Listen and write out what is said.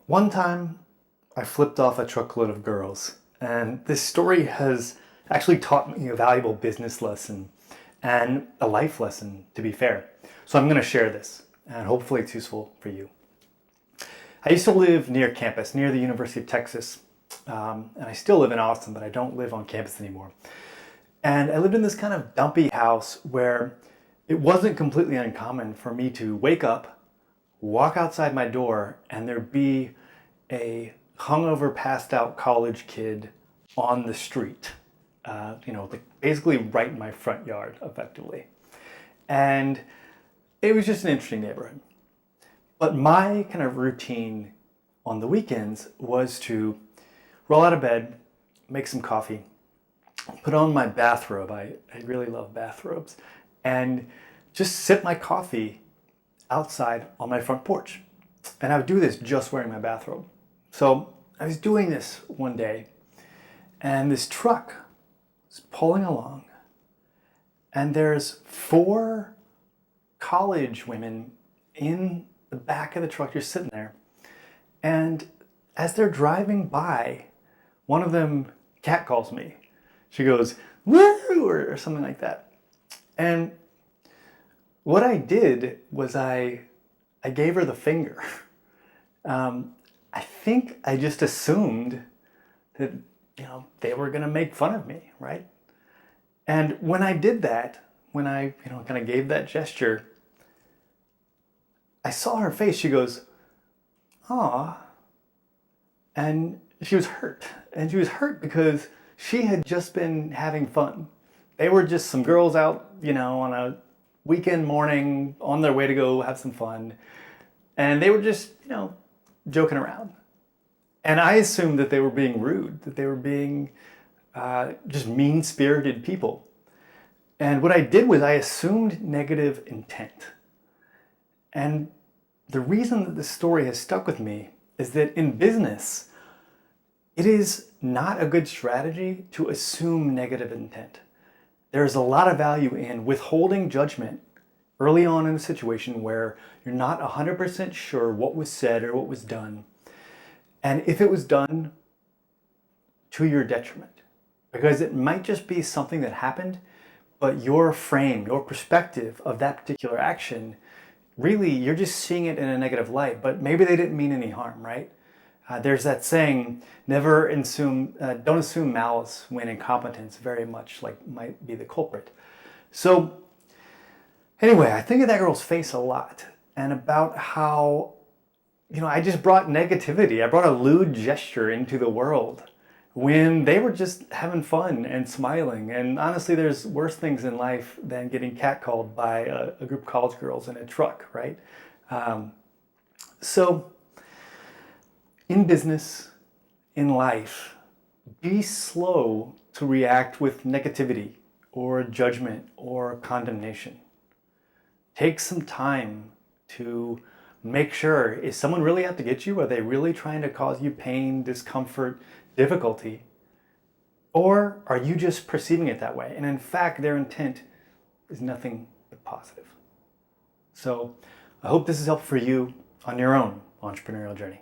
One time, I flipped off a truckload of girls, and this story has actually taught me a valuable business lesson and a life lesson, to be fair. So I'm going to share this, and hopefully it's useful for you. I used to live near campus, near the University of Texas, and I still live in Austin, but I don't live on campus anymore. And I lived in this kind of dumpy house where it wasn't completely uncommon for me to wake up, walk outside my door, and there'd be a hungover, passed out college kid on the street, basically right in my front yard, effectively. And it was just an interesting neighborhood. But my kind of routine on the weekends was to roll out of bed, make some coffee, put on my bathrobe. I really love bathrobes, and just sip my coffee outside on my front porch. And I would do this just wearing my bathrobe. So I was doing this one day, and this truck was pulling along, and there's 4 college women in the back of the truck just sitting there. And as they're driving by, one of them catcalls me. She goes, "Woo!" or something like that. And what I did was I gave her the finger. I think I just assumed that, they were going to make fun of me, right? And when I did that, when I, kind of gave that gesture, I saw her face. She goes, "Aw." And she was hurt. And she was hurt because she had just been having fun. They were just some girls out, on a weekend morning on their way to go have some fun. And they were just, joking around. And I assumed that they were being rude, that they were being just mean-spirited people. And what I did was I assumed negative intent. And the reason that this story has stuck with me is that in business, it is not a good strategy to assume negative intent. There's a lot of value in withholding judgment early on in a situation where you're not 100% sure what was said or what was done. And if it was done to your detriment, because it might just be something that happened, but your frame, your perspective of that particular action, really, you're just seeing it in a negative light, but maybe they didn't mean any harm, right? There's that saying, don't assume malice when incompetence very much might be the culprit. So anyway, I think of that girl's face a lot, and about how, I just brought negativity. I brought a lewd gesture into the world when they were just having fun and smiling. And honestly, there's worse things in life than getting catcalled by a group of college girls in a truck, right? So in business, in life, be slow to react with negativity or judgment or condemnation. Take some time to make sure, is someone really out to get you? Are they really trying to cause you pain, discomfort, difficulty? Or are you just perceiving it that way? And in fact, their intent is nothing but positive. So I hope this is helpful for you on your own entrepreneurial journey.